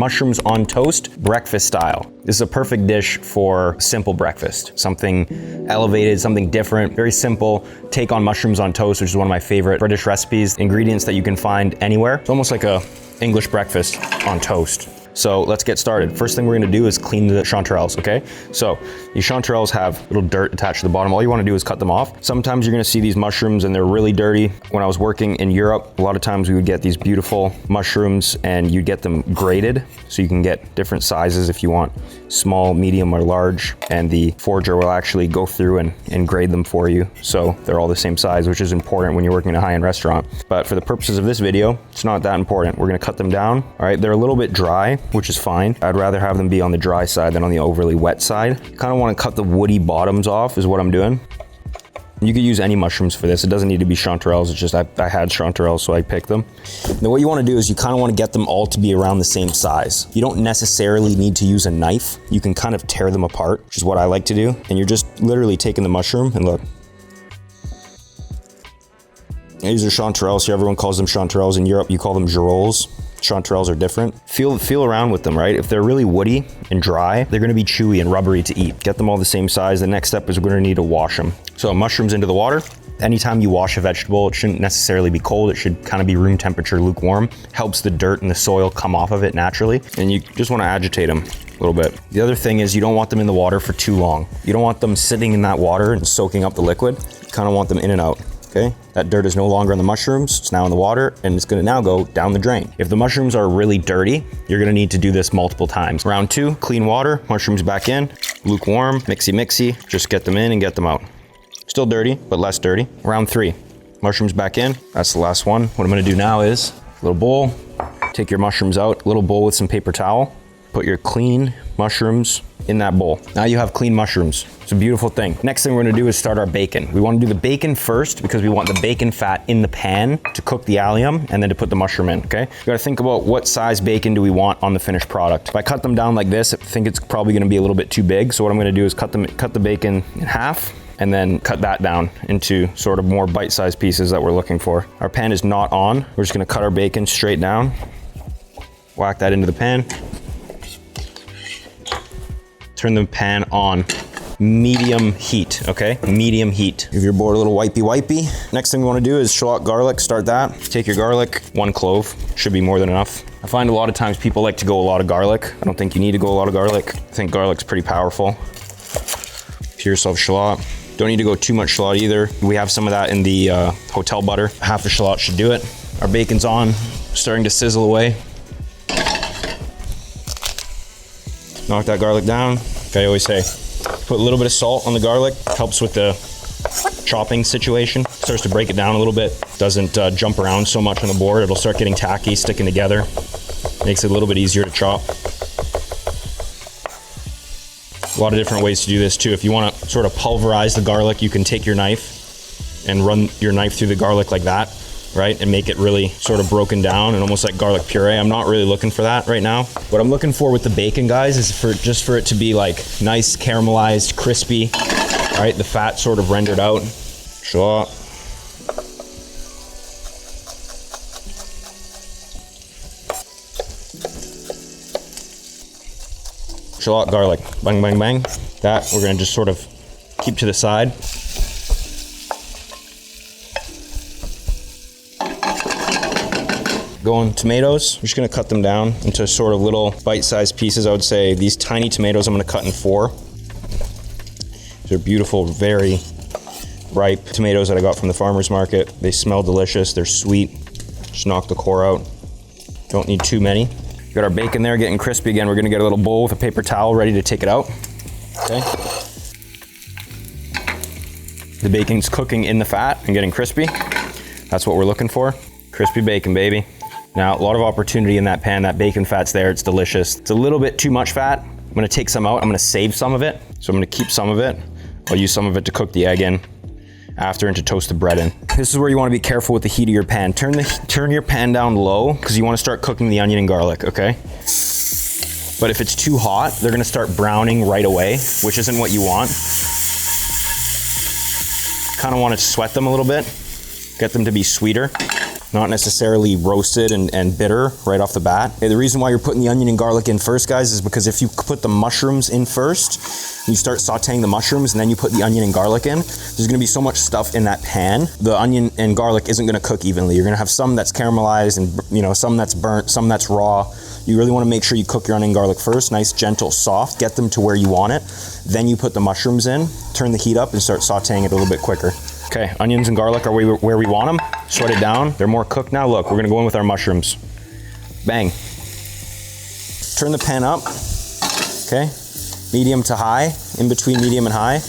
mushrooms on toast, breakfast style. This is a perfect dish for simple breakfast. Something elevated, something different, very simple. Take on mushrooms on toast, which is one of my favorite British recipes. Ingredients that you can find anywhere. It's almost like a English breakfast on toast. So let's get started. First thing we're gonna do is clean the chanterelles, okay? So these chanterelles have little dirt attached to the bottom. All you wanna do is cut them off. Sometimes you're gonna see these mushrooms and they're really dirty. When I was working in Europe, a lot of times we would get these beautiful mushrooms and you get them graded. So you can get different sizes if you want small, medium, or large. And the forager will actually go through and grade them for you. So they're all the same size, which is important when you're working in a high-end restaurant. But for the purposes of this video, it's not that important. We're gonna cut them down. All right, they're a little bit dry, which is fine. I'd rather have them be on the dry side than on the overly wet side. You kind of want to cut the woody bottoms off is what I'm doing. You could use any mushrooms for this. It doesn't need to be chanterelles. It's just I had chanterelles, so I picked them. Now what you want to do is you kind of want to get them all to be around the same size. You don't necessarily need to use a knife. You can kind of tear them apart, which is what I like to do. And you're just literally taking the mushroom and look. These are chanterelles here. Everyone calls them chanterelles. In Europe, you call them girolles. Chanterelles are different. Feel around with them, right? If they're really woody and dry, they're gonna be chewy and rubbery to eat. Get them all the same size. The next step is we're gonna need to wash them. So mushrooms into the water. Anytime you wash a vegetable, it shouldn't necessarily be cold. It should kind of be room temperature, lukewarm. Helps the dirt and the soil come off of it naturally. And you just wanna agitate them a little bit. The other thing is you don't want them in the water for too long. You don't want them sitting in that water and soaking up the liquid. You kind of want them in and out. Okay, that dirt is no longer on the mushrooms, it's now in the water, and it's gonna now go down the drain. If the mushrooms are really dirty, you're gonna need to do this multiple times. Round 2, clean water, mushrooms back in, lukewarm, mixy, just get them in and get them out. Still dirty, but less dirty. Round 3, mushrooms back in, that's the last one. What I'm gonna do now is, a little bowl, take your mushrooms out, a little bowl with some paper towel, put your clean mushrooms in that bowl. Now you have clean mushrooms. It's a beautiful thing. Next thing we're gonna do is start our bacon. We wanna do the bacon first because we want the bacon fat in the pan to cook the allium and then to put the mushroom in, okay? You gotta think about what size bacon do we want on the finished product. If I cut them down like this, I think it's probably gonna be a little bit too big. So what I'm gonna do is cut the bacon in half and then cut that down into sort of more bite-sized pieces that we're looking for. Our pan is not on. We're just gonna cut our bacon straight down, whack that into the pan. Turn the pan on medium heat, okay? Medium heat. If you're bored a little wipey. Next thing we wanna do is shallot garlic, start that. Take your garlic, 1 clove, should be more than enough. I find a lot of times people like to go a lot of garlic. I don't think you need to go a lot of garlic. I think garlic's pretty powerful. Pure yourself shallot. Don't need to go too much shallot either. We have some of that in the hotel butter. Half a shallot should do it. Our bacon's on, starting to sizzle away. Knock that garlic down. Like I always say, put a little bit of salt on the garlic. Helps with the chopping situation. Starts to break it down a little bit. Doesn't jump around so much on the board. It'll start getting tacky, sticking together. Makes it a little bit easier to chop. A lot of different ways to do this too. If you want to sort of pulverize the garlic, you can take your knife and run your knife through the garlic like that, right? And make it really sort of broken down and almost like garlic puree. I'm not really looking for that right now. What I'm looking for with the bacon, guys, is just for it to be like nice, caramelized, crispy, all right? The fat sort of rendered out. Shallot. Shallot garlic, bang, bang, bang. That we're gonna just sort of keep to the side. Going tomatoes, I'm just gonna cut them down into sort of little bite-sized pieces. I would say these tiny tomatoes I'm gonna cut in 4. They're beautiful, very ripe tomatoes that I got from the farmer's market. They smell delicious, they're sweet. Just knock the core out. Don't need too many. Got our bacon there getting crispy again. We're gonna get a little bowl with a paper towel ready to take it out, okay? The bacon's cooking in the fat and getting crispy. That's what we're looking for. Crispy bacon, baby. Now, a lot of opportunity in that pan. That bacon fat's there, it's delicious. It's a little bit too much fat. I'm gonna take some out, I'm gonna save some of it. So I'm gonna keep some of it. I'll use some of it to cook the egg in after and to toast the bread in. This is where you wanna be careful with the heat of your pan. Turn your pan down low because you wanna start cooking the onion and garlic, okay? But if it's too hot, they're gonna start browning right away, which isn't what you want. Kinda wanna sweat them a little bit, get them to be sweeter. not necessarily roasted and bitter right off the bat. Okay, the reason why you're putting the onion and garlic in first, guys, is because if you put the mushrooms in first, you start sauteing the mushrooms and then you put the onion and garlic in, there's gonna be so much stuff in that pan. The onion and garlic isn't gonna cook evenly. You're gonna have some that's caramelized and some that's burnt, some that's raw. You really wanna make sure you cook your onion and garlic first, nice, gentle, soft, get them to where you want it. Then you put the mushrooms in, turn the heat up and start sauteing it a little bit quicker. Okay, onions and garlic are where we want them. Sweat it down. They're more cooked now. Look, we're gonna go in with our mushrooms. Bang. Turn the pan up, okay? Medium to high, in between medium and high.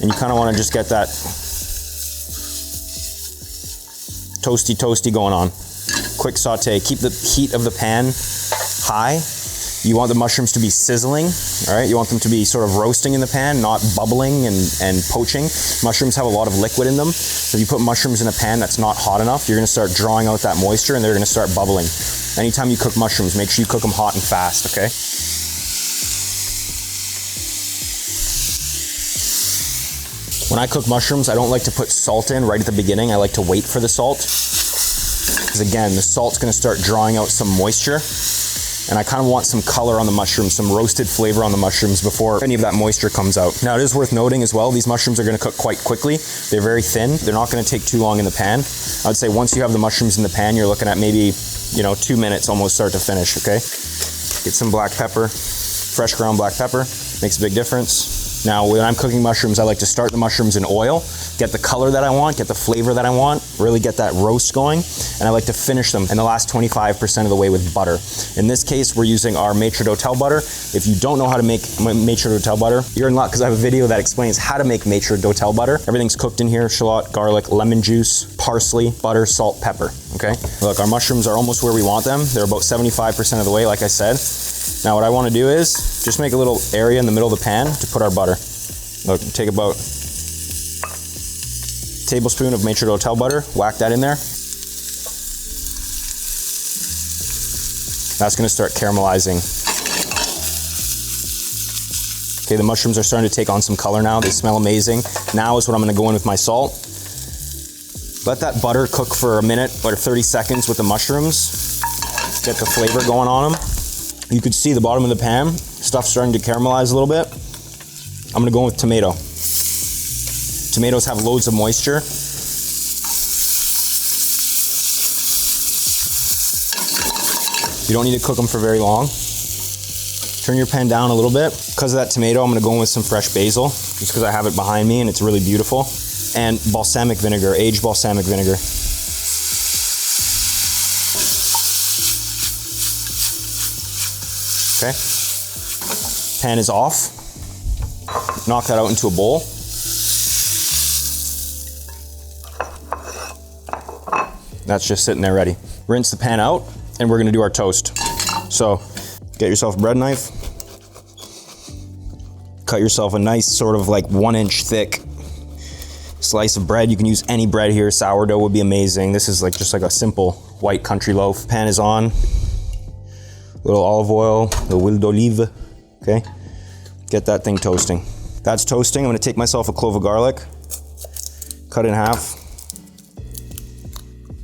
And you kinda wanna just get that toasty going on. Quick saute, keep the heat of the pan high. You want the mushrooms to be sizzling, all right? You want them to be sort of roasting in the pan, not bubbling and poaching. Mushrooms have a lot of liquid in them. So if you put mushrooms in a pan that's not hot enough, you're gonna start drawing out that moisture and they're gonna start bubbling. Anytime you cook mushrooms, make sure you cook them hot and fast, okay? When I cook mushrooms, I don't like to put salt in right at the beginning. I like to wait for the salt. Because again, the salt's gonna start drawing out some moisture. And I kind of want some color on the mushrooms, some roasted flavor on the mushrooms before any of that moisture comes out. Now it is worth noting as well, these mushrooms are gonna cook quite quickly. They're very thin. They're not gonna take too long in the pan. I would say once you have the mushrooms in the pan, you're looking at maybe, 2 minutes almost start to finish, okay? Get some black pepper, fresh ground black pepper, makes a big difference. Now, when I'm cooking mushrooms, I like to start the mushrooms in oil, get the color that I want, get the flavor that I want, really get that roast going, and I like to finish them in the last 25% of the way with butter. In this case, we're using our maître d'hôtel butter. If you don't know how to make maître d'hôtel butter, you're in luck because I have a video that explains how to make maître d'hôtel butter. Everything's cooked in here, shallot, garlic, lemon juice, parsley, butter, salt, pepper, okay? Look, our mushrooms are almost where we want them. They're about 75% of the way, like I said. Now what I want to do is just make a little area in the middle of the pan to put our butter. Look, take about a tablespoon of maître d'hôtel butter, whack that in there. That's going to start caramelizing. Okay, the mushrooms are starting to take on some color now. They smell amazing. Now is when I'm going to go in with my salt. Let that butter cook for a minute or 30 seconds with the mushrooms. Get the flavor going on them. You could see the bottom of the pan, stuff starting to caramelize a little bit. I'm gonna go in with tomato. Tomatoes have loads of moisture. You don't need to cook them for very long. Turn your pan down a little bit. Because of that tomato, I'm gonna go in with some fresh basil, just because I have it behind me and it's really beautiful. And balsamic vinegar, aged balsamic vinegar. Okay, pan is off. Knock that out into a bowl. That's just sitting there ready. Rinse the pan out and we're gonna do our toast. So get yourself a bread knife. Cut yourself a nice sort of like 1 inch thick slice of bread. You can use any bread here. Sourdough would be amazing. This is just like a simple white country loaf. Pan is on. Little olive oil, the huile d'olive, okay? Get that thing toasting. That's toasting. I'm gonna take myself a clove of garlic, cut it in half.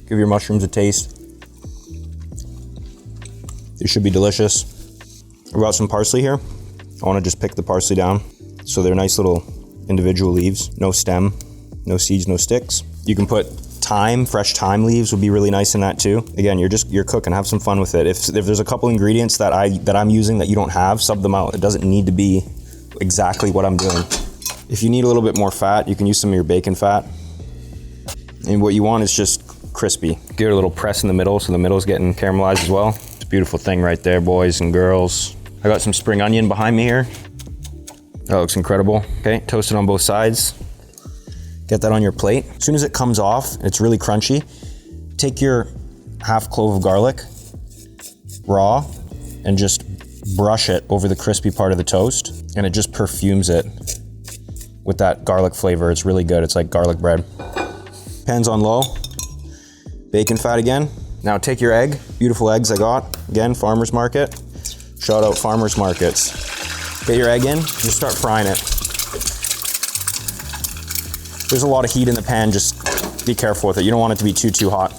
Give your mushrooms a taste. They should be delicious. I've got some parsley here. I wanna just pick the parsley down. So they're nice little individual leaves, no stem, no seeds, no sticks. You can put thyme, fresh thyme leaves would be really nice in that too. Again, you're cooking, have some fun with it. If there's a couple ingredients that I'm using that you don't have, sub them out. It doesn't need to be exactly what I'm doing. If you need a little bit more fat, you can use some of your bacon fat. And what you want is just crispy. Give it a little press in the middle so the middle's getting caramelized as well. It's a beautiful thing right there, boys and girls. I got some spring onion behind me here. That looks incredible. Okay, toast it on both sides. Get that on your plate. As soon as it comes off, it's really crunchy. Take your half clove of garlic, raw, and just brush it over the crispy part of the toast, and it just perfumes it with that garlic flavor. It's really good. It's like garlic bread. Pan's on low. Bacon fat again. Now take your egg. Beautiful eggs I got. Again, farmer's market. Shout out farmer's markets. Get your egg in, just start frying it. There's a lot of heat in the pan, just be careful with it. You don't want it to be too hot.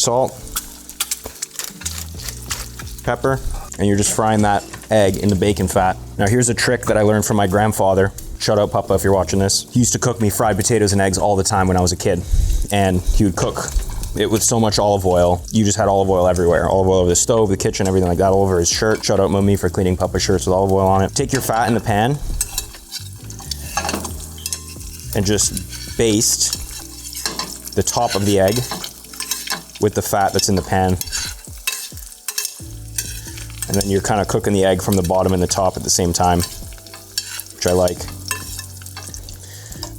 salt, pepper, and you're just frying that egg in the bacon fat. Now here's a trick that I learned from my grandfather. Shout out Papa if you're watching this. He used to cook me fried potatoes and eggs all the time when I was a kid. And he would cook it with so much olive oil. You just had olive oil everywhere. Olive oil over the stove, the kitchen, everything like that, all over his shirt. Shout out Mummy for cleaning Papa's shirts with olive oil on it. Take your fat in the pan and just baste the top of the egg with the fat that's in the pan. And then you're kind of cooking the egg from the bottom and the top at the same time, which I like.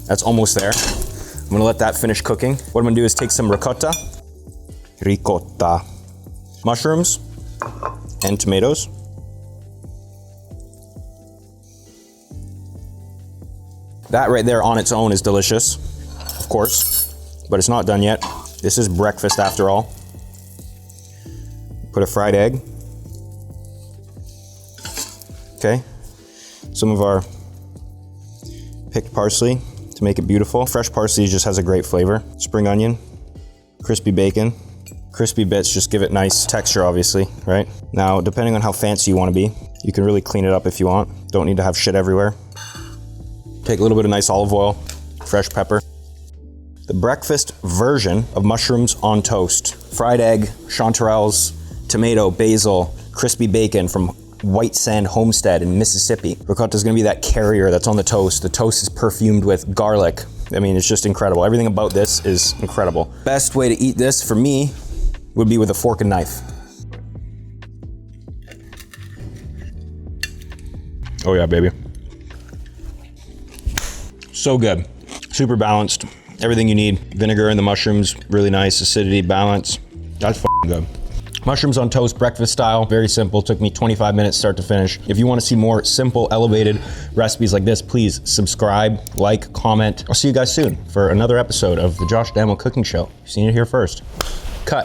That's almost there. I'm gonna let that finish cooking. What I'm gonna do is take some ricotta, mushrooms, and tomatoes. That right there on its own is delicious, of course, but it's not done yet. This is breakfast after all. Put a fried egg. Okay, some of our picked parsley to make it beautiful. Fresh parsley just has a great flavor. Spring onion, crispy bacon. Crispy bits just give it nice texture, obviously, right? Now, depending on how fancy you want to be, you can really clean it up if you want. Don't need to have shit everywhere. Take a little bit of nice olive oil, fresh pepper. The breakfast version of mushrooms on toast. Fried egg, chanterelles, tomato, basil, crispy bacon from White Sand Homestead in Mississippi. Ricotta is gonna be that carrier that's on the toast. The toast is perfumed with garlic. I mean, it's just incredible. Everything about this is incredible. Best way to eat this for me would be with a fork and knife. Oh yeah, baby. So good. Super balanced. Everything you need. Vinegar in the mushrooms, really nice. Acidity, balance. That's f***ing good. Mushrooms on toast, breakfast style, very simple. Took me 25 minutes start to finish. If you want to see more simple, elevated recipes like this, please subscribe, like, comment. I'll see you guys soon for another episode of the Josh Damo Cooking Show. You've seen it here first.